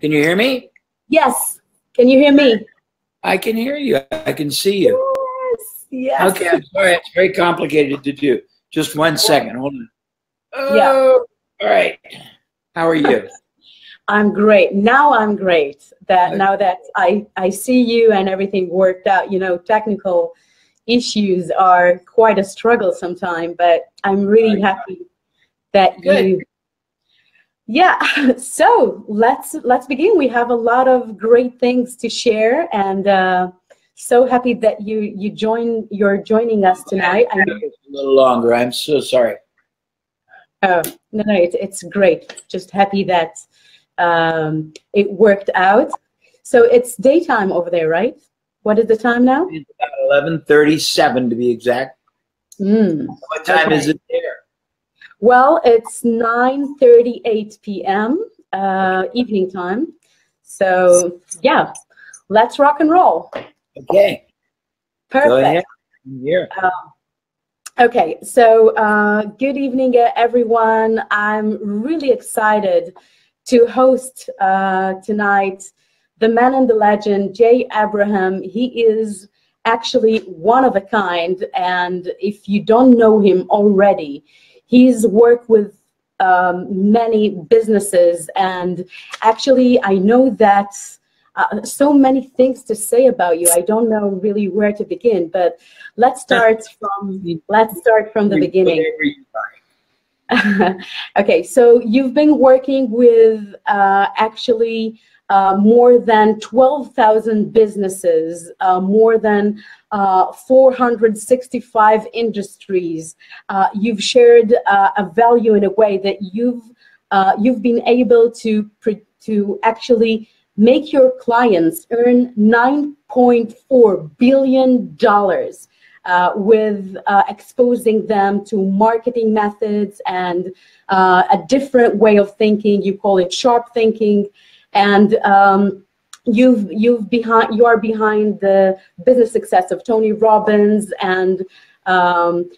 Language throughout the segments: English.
Can you hear me? Yes. Can you hear me? I can hear you. I can see you. Yes. Yes. Okay, I'm sorry. It's very complicated to do. Just 1 second. Hold on. Oh, Yeah. All right. How are you? I'm great. Now I'm great. Now that I see you and everything worked out, you know, technical issues are quite a struggle sometimes, but I'm really happy that you. Yeah. So let's begin. We have a lot of great things to share, and so happy that you're joining us tonight. I know it's a little longer. I'm so sorry. Oh no, it's great. Just happy that it worked out. So it's daytime over there, right? What is the time now? It's about 11:37 to be exact. What time is it there? Well, it's 9:38 p.m. Evening time. So yeah, let's rock and roll. Okay. Perfect. Go ahead. I'm here. Okay, so good evening, everyone. I'm really excited to host tonight the man and the legend, Jay Abraham. He is actually one of a kind, and if you don't know him already, he's worked with many businesses, and actually I know that so many things to say about you. I don't know really where to begin, but let's start from the beginning. Okay, so you've been working with actually more than 12,000 businesses, more than 465 industries. You've shared a value in a way that you've been able to actually make your clients earn $9.4 billion with exposing them to marketing methods and a different way of thinking. You call it sharp thinking, and you are behind the business success of Tony Robbins and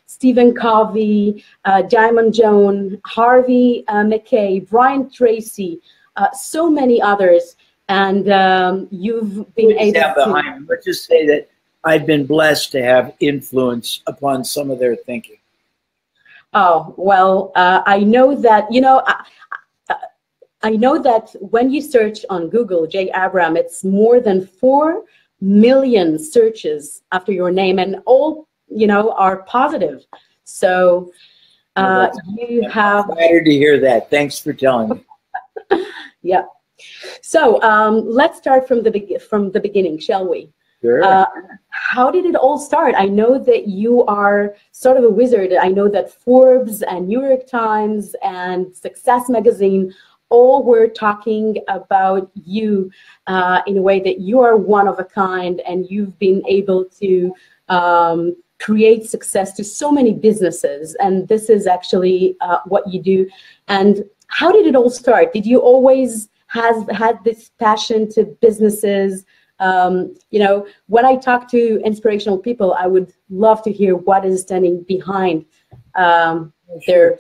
Stephen Covey, Diamond Jones, Harvey McKay, Brian Tracy, so many others. And you've been able to. Let's just say that I've been blessed to have influence upon some of their thinking. Oh, well, I know that, you know, I know that when you search on Google, Jay Abraham, it's more than 4 million searches after your name, and all, you know, are positive. So you have. I'm flattered to hear that. Thanks for telling me. Yeah. So let's start from the beginning, shall we? Sure. How did it all start? I know that you are sort of a wizard. I know that Forbes and New York Times and Success Magazine all were talking about you in a way that you are one of a kind, and you've been able to create success to so many businesses. And this is actually what you do. And how did it all start? Did you always had this passion to businesses? You know, when I talk to inspirational people, I would love to hear what is standing behind their.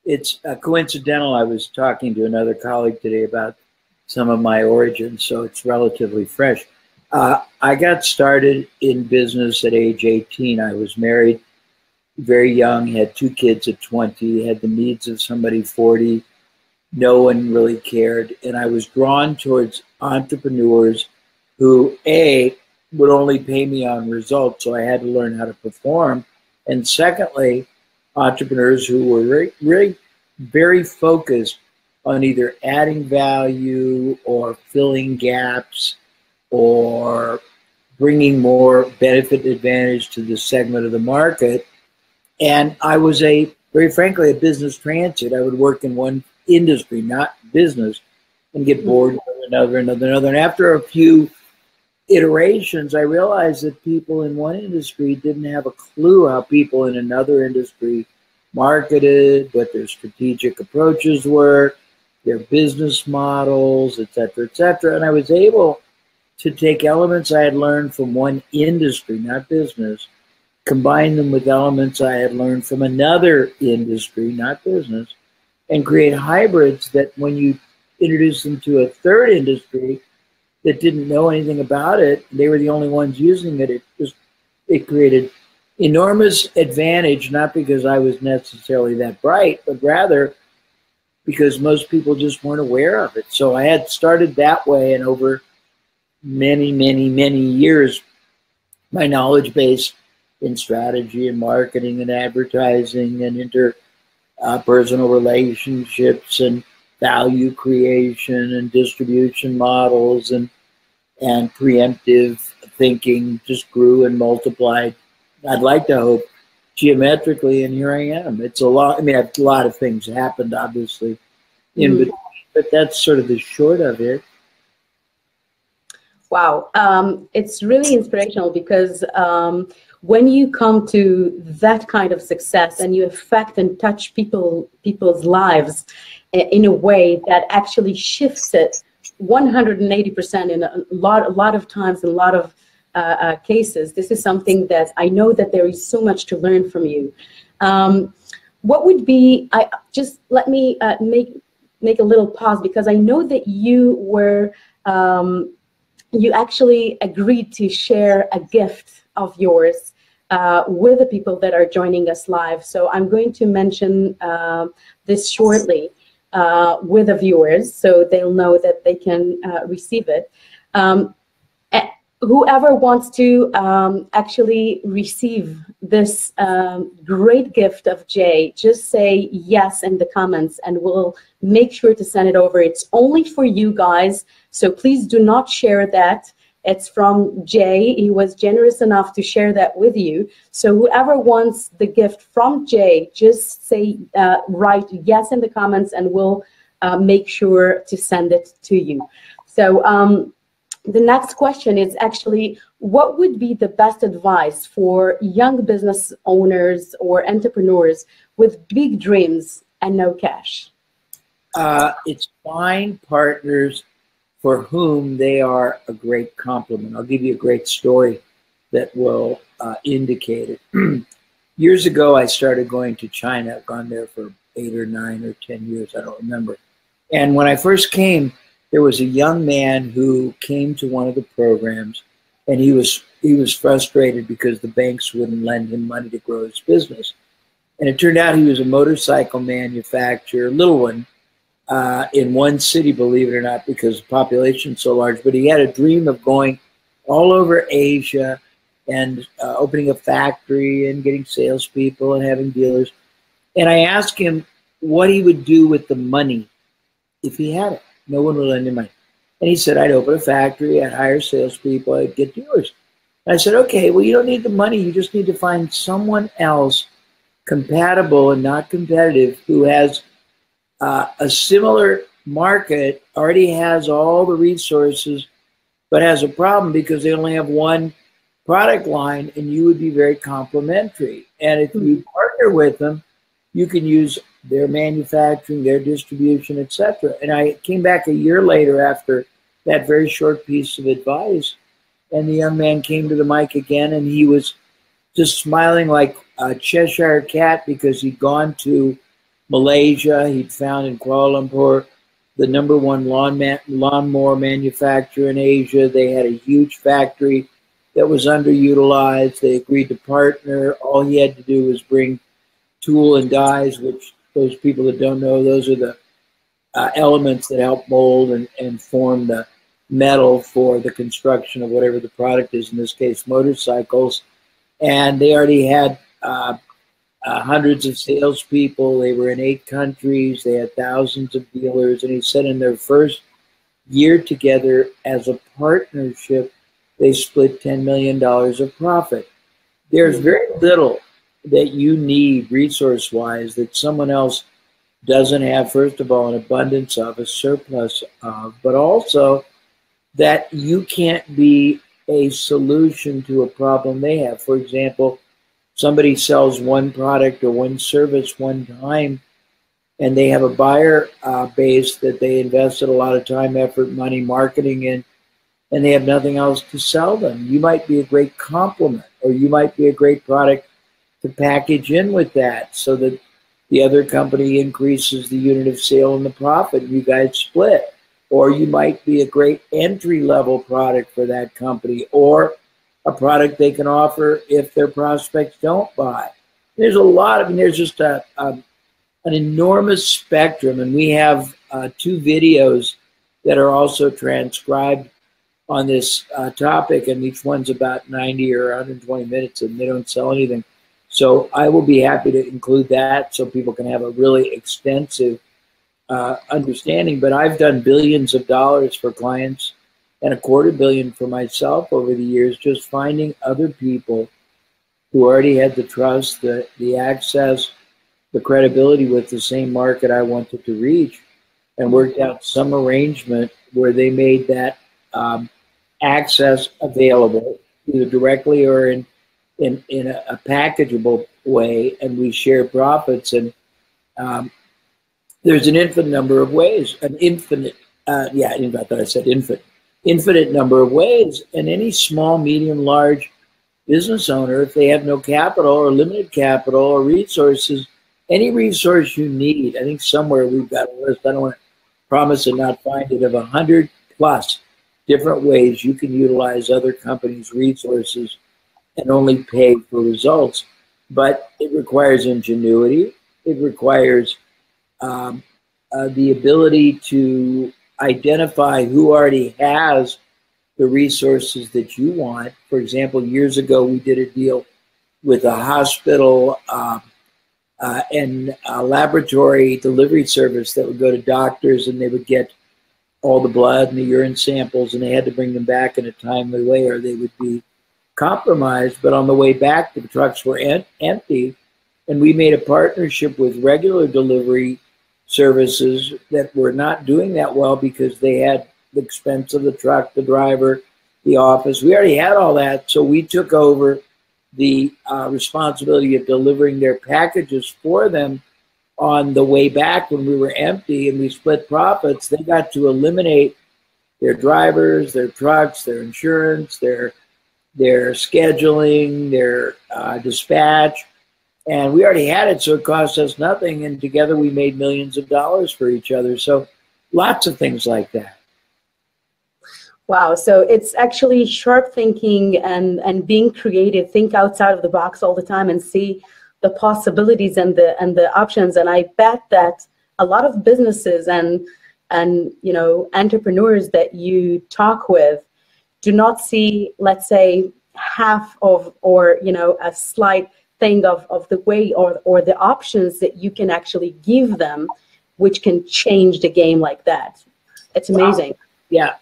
It's coincidental. I was talking to another colleague today about some of my origins, so it's relatively fresh. I got started in business at age 18. I was married very young, had 2 kids at 20, had the needs of somebody 40. No one really cared. And I was drawn towards entrepreneurs who, A, would only pay me on results, so I had to learn how to perform. And secondly, entrepreneurs who were really very focused on either adding value or filling gaps or bringing more benefit advantage to the segment of the market. And I was very frankly, a business transit. I would work in one industry, not business, and get bored with another. And after a few iterations, I realized that people in one industry didn't have a clue how people in another industry marketed, what their strategic approaches were, their business models, et cetera, et cetera. And I was able to take elements I had learned from one industry, not business, combine them with elements I had learned from another industry, not business, and create hybrids that when you introduced them to a third industry that didn't know anything about it. They were the only ones using it. It created enormous advantage, not because I was necessarily that bright, but rather because most people just weren't aware of it. So I had started that way, and over many, many, many years, my knowledge base in strategy and marketing and advertising and interpersonal relationships and value creation and distribution models and preemptive thinking just grew and multiplied. I'd like to hope geometrically, and here I am. It's a lot. I mean, a lot of things happened, obviously, in between, but that's sort of the short of it. Wow, it's really inspirational because when you come to that kind of success and you affect and touch people's lives in a way that actually shifts it 180% in a lot of times, in a lot of cases, this is something that I know that there is so much to learn from you. What would be, let me make a little pause, because I know that you were, you actually agreed to share a gift of yours with the people that are joining us live. So I'm going to mention this shortly with the viewers, so they'll know that they can receive it. Whoever wants to actually receive this great gift of Jay, just say yes in the comments and we'll make sure to send it over. It's only for you guys, so please do not share that. It's from Jay. He was generous enough to share that with you. So whoever wants the gift from Jay, just say, write yes in the comments and we'll make sure to send it to you. So the next question is actually, what would be the best advice for young business owners or entrepreneurs with big dreams and no cash? It's find partners for whom they are a great complement. I'll give you a great story that will indicate it. Years ago, I started going to China. I've gone there for 8 or 9 or 10 years, I don't remember. And when I first came, there was a young man who came to one of the programs, and he was frustrated because the banks wouldn't lend him money to grow his business. And it turned out he was a motorcycle manufacturer, a little one, in one city, believe it or not, because the population is so large. But he had a dream of going all over Asia and opening a factory and getting salespeople and having dealers. And I asked him what he would do with the money if he had it. No one would lend him money. And he said, I'd open a factory, I'd hire salespeople, I'd get dealers. And I said, okay, well, you don't need the money. You just need to find someone else compatible and not competitive who has a similar market, already has all the resources, but has a problem because they only have one product line, and you would be very complementary. And if you partner with them, you can use their manufacturing, their distribution, etc. And I came back a year later after that very short piece of advice, and the young man came to the mic again, and he was just smiling like a Cheshire cat because he'd gone to Malaysia. He'd found in Kuala Lumpur the #1 lawnmower manufacturer in Asia. They had a huge factory that was underutilized. They agreed to partner. All he had to do was bring tool and dies, which those people that don't know, those are the elements that help mold and form the metal for the construction of whatever the product is, in this case, motorcycles. And they already had hundreds of salespeople. They were in 8 countries. They had thousands of dealers. And he said in their first year together as a partnership, they split $10 million of profit. There's very little that you need resource-wise that someone else doesn't have, first of all, an abundance of, a surplus of, but also that you can't be a solution to a problem they have. For example, somebody sells one product or one service one time, and they have a buyer base that they invested a lot of time, effort, money, marketing in, and they have nothing else to sell them. You might be a great complement, or you might be a great product to package in with that so that the other company increases the unit of sale and the profit, and you guys split. or you might be a great entry-level product for that company, or a product they can offer if their prospects don't buy. There's a lot of, there's just an enormous spectrum, and we have 2 videos that are also transcribed on this topic, and each one's about 90 or 120 minutes, and they don't sell anything. So I will be happy to include that so people can have a really extensive understanding. But I've done billions of dollars for clients and $250 million for myself over the years, just finding other people who already had the trust, the access, the credibility with the same market I wanted to reach, and worked out some arrangement where they made that access available, either directly or in a packageable way, and we share profits. And there's an infinite number of ways, infinite number of ways. And any small, medium, large business owner, if they have no capital or limited capital or resources, any resource you need, I think somewhere we've got a list, I don't want to promise and not find it, of 100+ different ways you can utilize other companies' resources and only pay for results. But it requires ingenuity. It requires the ability to identify who already has the resources that you want. For example, years ago, we did a deal with a hospital and a laboratory delivery service that would go to doctors, and they would get all the blood and the urine samples, and they had to bring them back in a timely way or they would be compromised. But on the way back, the trucks were empty, and we made a partnership with regular delivery services that were not doing that well because they had the expense of the truck, the driver, the office. We already had all that, so we took over the responsibility of delivering their packages for them on the way back when we were empty, and we split profits. They got to eliminate their drivers, their trucks, their insurance, their scheduling, their dispatch, and we already had it, so it cost us nothing, and together we made millions of dollars for each other. So lots of things like that. Wow, so it's actually sharp thinking and being creative. Think outside of the box all the time and see the possibilities and the options. And I bet that a lot of businesses and entrepreneurs that you talk with do not see, let's say, half of, or a slight thing of the way or the options that you can actually give them, which can change the game like that. It's amazing. Wow. Yeah.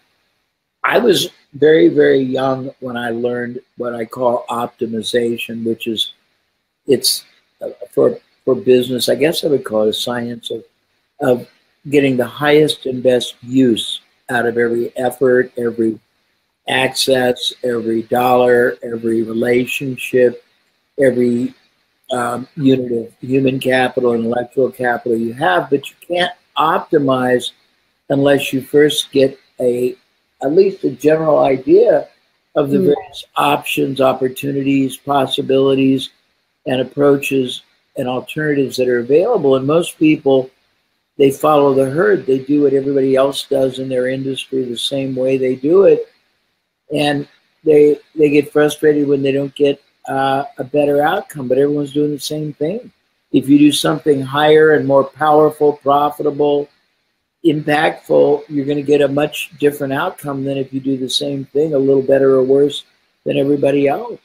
I was very, very young when I learned what I call optimization, which is, it's for business, I guess I would call it a science of getting the highest and best use out of every effort, every access, every dollar, every relationship, every unit of human capital, intellectual capital you have. But you can't optimize unless you first get at least a general idea of the various options, opportunities, possibilities, and approaches and alternatives that are available. And most people, they follow the herd. They do what everybody else does in their industry the same way they do it. And they get frustrated when they don't get a better outcome, but everyone's doing the same thing. If you do something higher and more powerful, profitable, impactful, you're going to get a much different outcome than if you do the same thing a little better or worse than everybody else.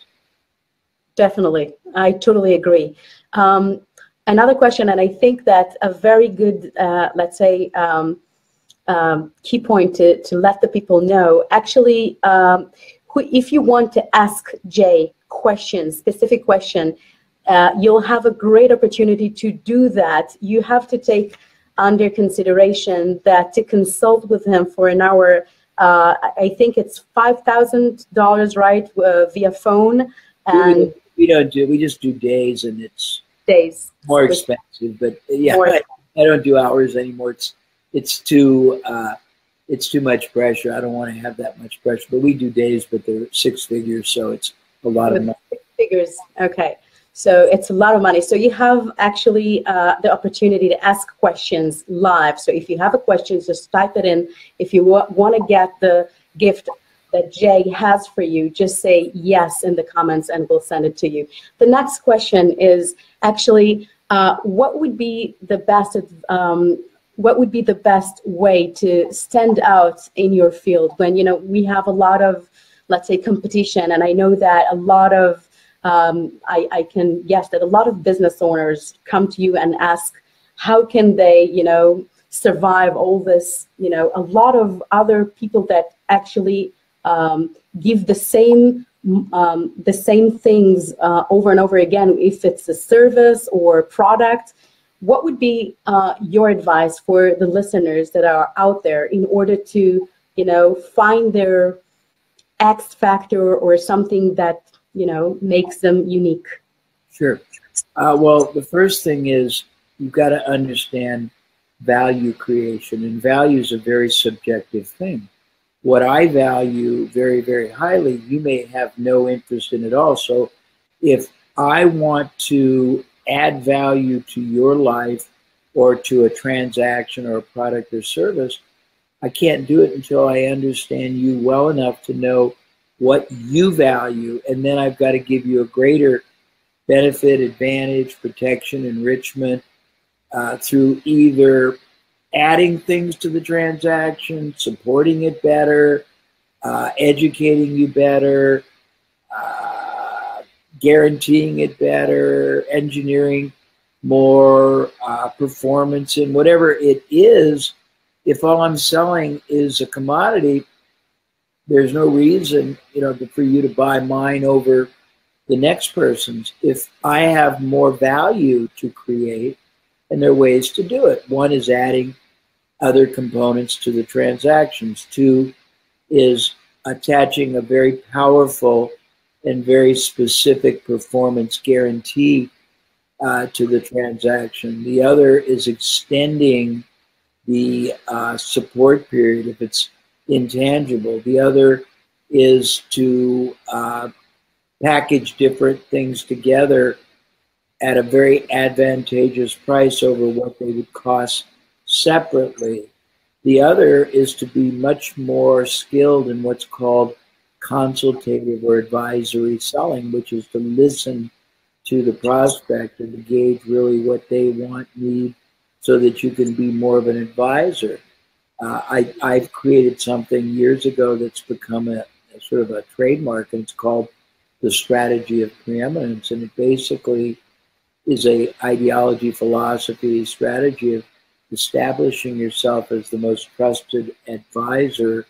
Definitely. I totally agree. Another question, and I think that a very good, let's say, key point to let the people know, actually, if you want to ask Jay questions, specific question, you'll have a great opportunity to do that. You have to take under consideration that to consult with him for an hour, I think it's $5,000, right, via phone. And we just do days, and it's days more expensive. But yeah, I don't do hours anymore. It's too much pressure. I don't want to have that much pressure. But we do days, but they're 6 figures, so it's a lot of money. 6 figures. Okay. So it's a lot of money. So you have actually the opportunity to ask questions live. So if you have a question, just type it in. If you want to get the gift that Jay has for you, just say yes in the comments and we'll send it to you. The next question is actually, what would be the best way to stand out in your field when, you know, we have a lot of, let's say, competition, and I know that a lot of I can guess that a lot of business owners come to you and ask, how can they, you know, survive all this, you know, a lot of other people that actually give the same things over and over again, if it's a service or product. What would be your advice for the listeners that are out there in order to, you know, find their X factor or something that, you know, makes them unique? Sure. Well, the first thing is you've got to understand value creation, and value is a very subjective thing. What I value very, very highly, you may have no interest in at all. So if I want to add value to your life or to a transaction or a product or service, I can't do it until I understand you well enough to know what you value, and then I've got to give you a greater benefit, advantage, protection, enrichment through either adding things to the transaction, supporting it better, educating you better, guaranteeing it better, engineering more performance in whatever it is. If all I'm selling is a commodity, there's no reason, you know, for you to buy mine over the next person's. If I have more value to create, and there are ways to do it. One is adding other components to the transactions. Two is attaching a very powerful and very specific performance guarantee to the transaction. The other is extending the support period if it's intangible. The other is to package different things together at a very advantageous price over what they would cost separately. The other is to be much more skilled in what's called consultative or advisory selling, which is to listen to the prospect and to gauge really what they want, need, so that you can be more of an advisor. I've created something years ago that's become a sort of a trademark, and it's called the Strategy of Preeminence. And it basically is a ideology, philosophy, strategy of establishing yourself as the most trusted advisor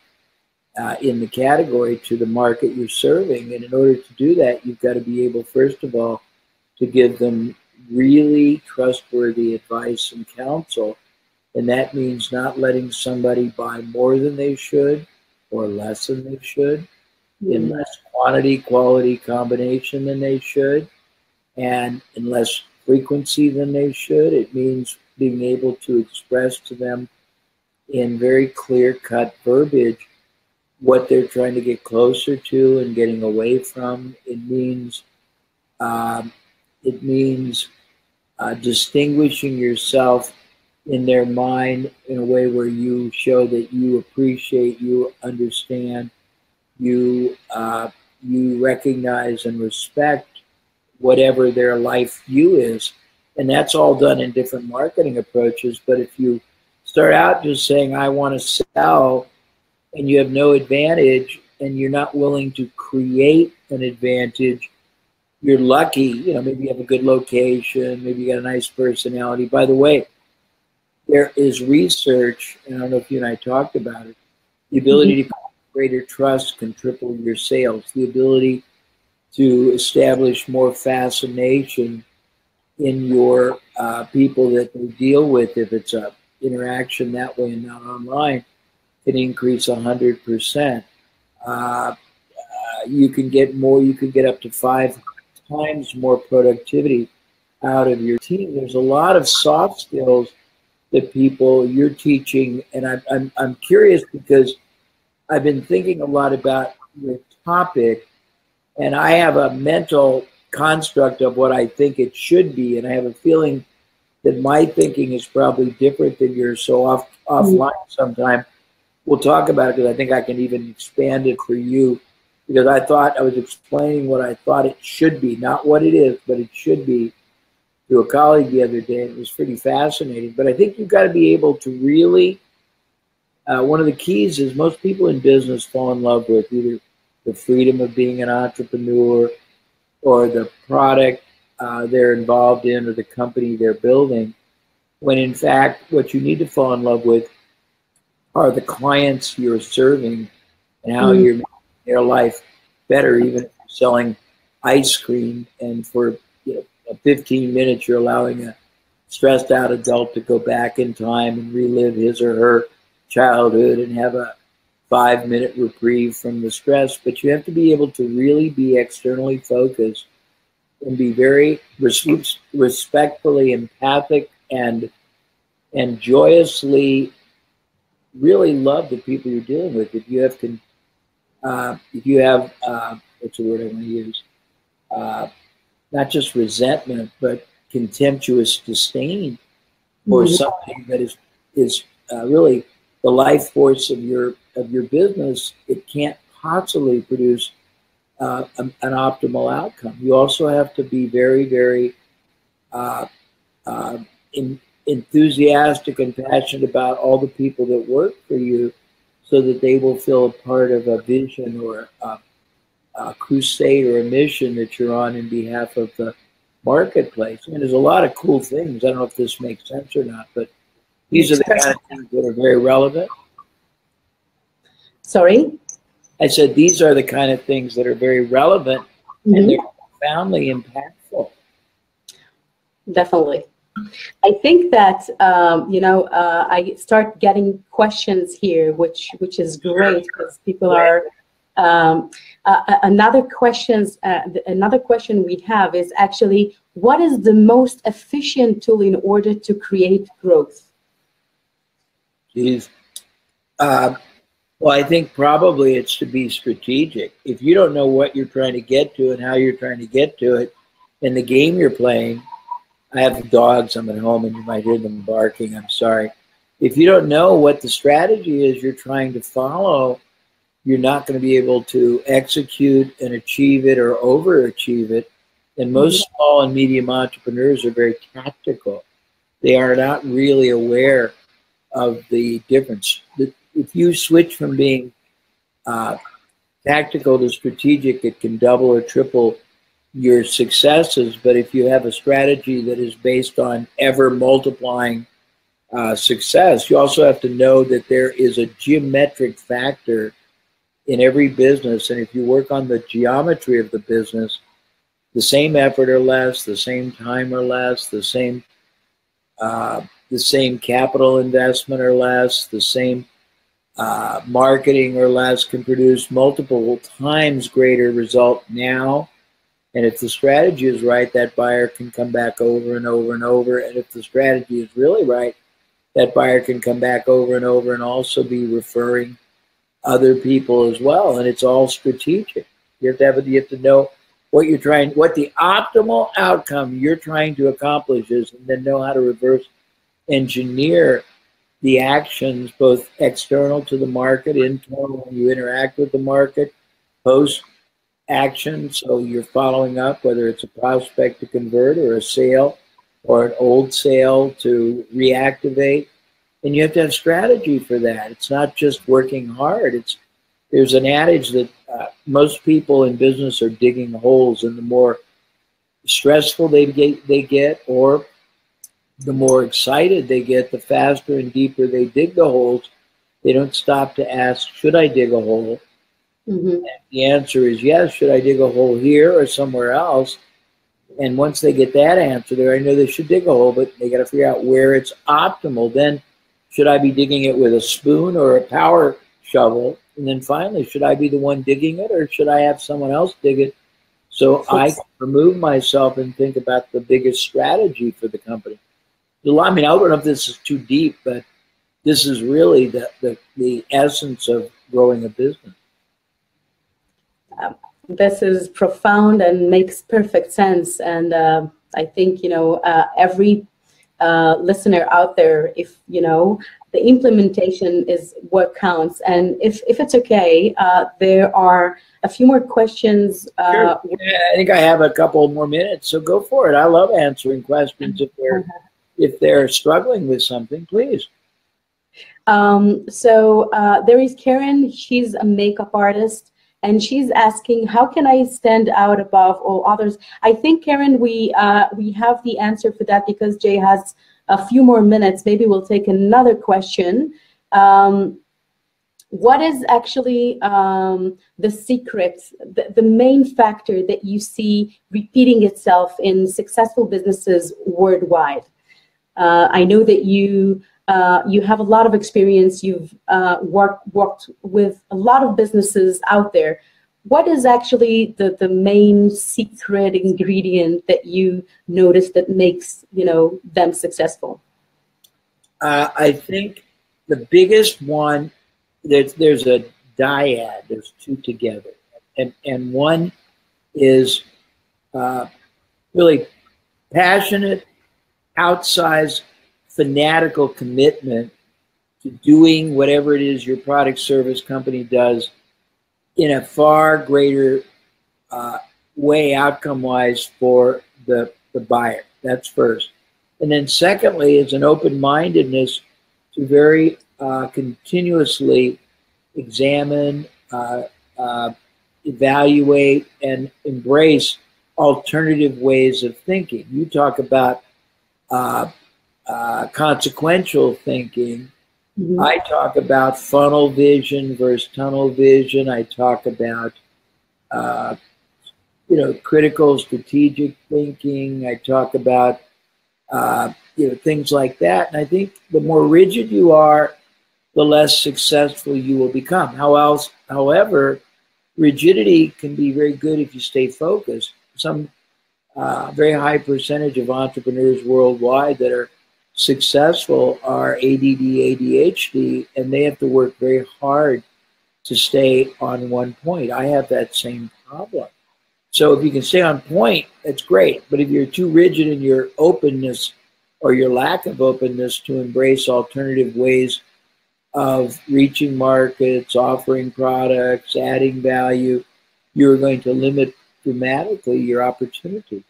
in the category to the market you're serving. And in order to do that, you've got to be able, first of all, to give them really trustworthy advice and counsel. And that means not letting somebody buy more than they should or less than they should, in less quantity, quality combination than they should, and in less frequency than they should. It means being able to express to them in very clear-cut verbiage what they're trying to get closer to and getting away from. It means distinguishing yourself in their mind in a way where you show that you appreciate, you understand, you recognize and respect whatever their life view is. And that's all done in different marketing approaches. But if you start out just saying, I want to sell, and you have no advantage and you're not willing to create an advantage, you're lucky. You know, maybe you have a good location, maybe you got a nice personality. By the way, there is research, and I don't know if you and I talked about it, the ability to create greater trust can triple your sales. The ability to establish more fascination in your people that they deal with, if it's a interaction that way and not online, can increase 100%. You can get more, you can get up to 5 times more productivity out of your team. There's a lot of soft skills that people you're teaching, and I'm curious because I've been thinking a lot about your topic, and I have a mental construct of what I think it should be, and I have a feeling that my thinking is probably different than yours. So offline sometime we'll talk about it, because I think I can even expand it for you, because I thought I was explaining what I thought it should be, not what it is, but it should be, to a colleague the other day, and it was pretty fascinating. But I think you've got to be able to really, one of the keys is most people in business fall in love with either the freedom of being an entrepreneur or the product they're involved in or the company they're building, when in fact what you need to fall in love with are the clients you're serving and how you're making their life better, even if you're selling ice cream, and for 15 minutes you're allowing a stressed out adult to go back in time and relive his or her childhood and have a 5-minute reprieve from the stress. But you have to be able to really be externally focused and be very respectfully empathic and joyously really love the people you're dealing with. If you have what's the word I want to use? Not just resentment, but contemptuous disdain for something that is really the life force of your business, it can't possibly produce an optimal outcome. You also have to be very, very enthusiastic and passionate about all the people that work for you, so that they will feel a part of a vision or a crusade or a mission that you're on in behalf of the marketplace. I mean, there's a lot of cool things. I don't know if this makes sense or not, but these are the kind of things that are very relevant. Sorry? I said these are the kind of things that are very relevant and they're profoundly impactful. Definitely. I think that, I start getting questions here, which is great, because people are, another question we have is actually, what is the most efficient tool in order to create growth? Geez. Well, I think probably it's to be strategic. If you don't know what you're trying to get to and how you're trying to get to it, and the game you're playing, I have dogs, I'm at home and you might hear them barking, I'm sorry. If you don't know what the strategy is you're trying to follow, you're not going to be able to execute and achieve it or overachieve it. And most small and medium entrepreneurs are very tactical. They are not really aware of the difference. If you switch from being tactical to strategic, it can double or triple your successes. But if you have a strategy that is based on ever multiplying success, you also have to know that there is a geometric factor in every business. And if you work on the geometry of the business, the same effort or less, the same time or less, the same capital investment or less, the same marketing or less can produce multiple times greater result now. And if the strategy is right, that buyer can come back over and over and over. And if the strategy is really right, that buyer can come back over and over and also be referring other people as well. And it's all strategic. You have to know what the optimal outcome you're trying to accomplish is, and then know how to reverse engineer the actions, both external to the market, internal when you interact with the market, post action, so you're following up, whether it's a prospect to convert or a sale or an old sale to reactivate. And you have to have strategy for that. It's not just working hard. There's an adage that most people in business are digging holes, and the more stressful they get, or the more excited they get, the faster and deeper they dig the holes. They don't stop to ask, should I dig a hole? And the answer is yes. Should I dig a hole here or somewhere else? And once they get that answer, they already know they should dig a hole, but they got to figure out where it's optimal. Then, should I be digging it with a spoon or a power shovel? And then finally, should I be the one digging it, or should I have someone else dig it so I can remove myself and think about the biggest strategy for the company? I mean, I don't know if this is too deep, but this is really the essence of growing a business. This is profound and makes perfect sense. And I think, every listener out there, if, the implementation is what counts. And if it's okay, there are a few more questions. Sure. Yeah, I think I have a couple more minutes, so go for it. I love answering questions if they're struggling with something, please. So there is Karen. She's a makeup artist, and she's asking, how can I stand out above all others? I think, Karen, we have the answer for that because Jay has a few more minutes. Maybe we'll take another question. What is actually the secret, the main factor that you see repeating itself in successful businesses worldwide? I know that you have a lot of experience. You've worked with a lot of businesses out there. What is actually the main secret ingredient that you notice that makes them successful? I think the biggest one, there's a dyad. There's two together, and one is really passionate, outsized, fanatical commitment to doing whatever it is your product, service, company does in a far greater way, outcome-wise, for the buyer. That's first. And then secondly is an open-mindedness to very continuously examine, evaluate, and embrace alternative ways of thinking. You talk about consequential thinking. Mm-hmm. I talk about funnel vision versus tunnel vision. I talk about critical strategic thinking. I talk about things like that. And I think the more rigid you are, the less successful you will become. However, rigidity can be very good if you stay focused. Some very high percentage of entrepreneurs worldwide that are successful are ADD, ADHD, and they have to work very hard to stay on one point. I have that same problem. So if you can stay on point, that's great. But if you're too rigid in your openness or your lack of openness to embrace alternative ways of reaching markets, offering products, adding value, you're going to limit dramatically your opportunities.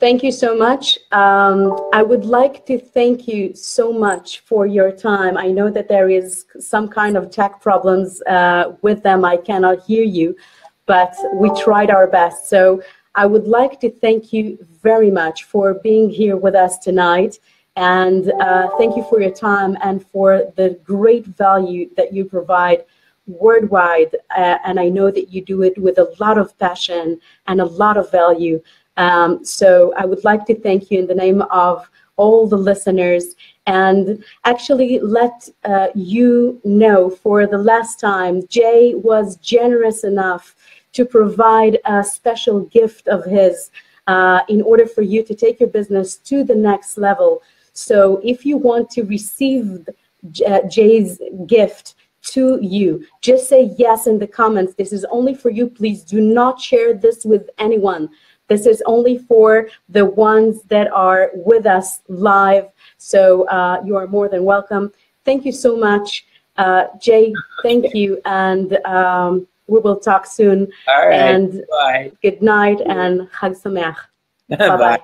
Thank you so much. I would like to thank you so much for your time. I know that there is some kind of tech problems with them. I cannot hear you, but we tried our best. So I would like to thank you very much for being here with us tonight. And thank you for your time and for the great value that you provide worldwide. And I know that you do it with a lot of passion and a lot of value. So I would like to thank you in the name of all the listeners and actually let you know for the last time, Jay was generous enough to provide a special gift of his in order for you to take your business to the next level. So if you want to receive Jay's gift to you, just say yes in the comments. This is only for you. Please do not share this with anyone. This is only for the ones that are with us live. So you are more than welcome. Thank you so much, Jay. Thank you. And we will talk soon. All right. And bye. Good night and Chag Sameach. Bye. Bye-bye.